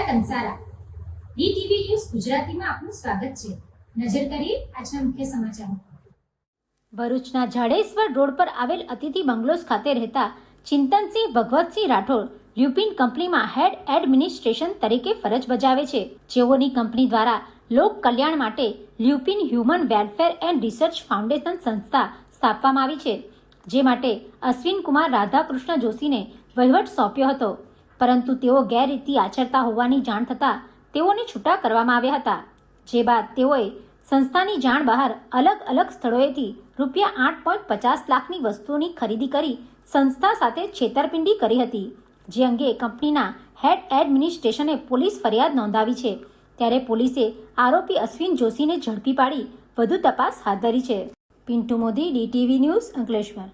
Kansara DTV news ગુજરાતીમાં આપનું સ્વાગત છે। નજર કરીએ આજના મુખ્ય સમાચારો। ભરૂચના જાડેશ્વર રોડ પર આવેલ અતિથિ બંગલોઝ ખાતે રહેતા ચિંતનસિંહ ભગવતસિંહ રાઠોડ લ્યુપિન કંપનીમાં હેડ એડમિનિસ્ટ્રેશન તરીકે ફરજ બજાવે છે, જેઓની કંપની દ્વારા લોક કલ્યાણ માટે Lupin human welfare and research foundation સંસ્થા સ્થાપવામાં આવી છે, જે માટે અશ્વિન કુમાર રાધાકૃષ્ણ જોશીને વહીવટ સોંપ્યો હતો, પરંતુ તેઓ ગેરરીતિ આચરતા હોવાની જાણ થતાં તેઓને છૂટા કરવામાં આવ્યા હતા, જે બાદ તેઓએ સંસ્થાની જાણ બહાર અલગ અલગ સ્થળોએથી રૂપિયા 8.50 લાખની વસ્તુઓની ખરીદી કરી સંસ્થા સાથે છેતરપિંડી કરી હતી, જે અંગે કંપનીના હેડ એડમિનિસ્ટ્રેશને પોલીસ ફરિયાદ નોંધાવી છે। ત્યારે પોલીસે આરોપી અશ્વિન જોશીને ઝડપી પાડી વધુ તપાસ હાથ ધરી છે। Pintu Modi, DTV news, Ankleshwar.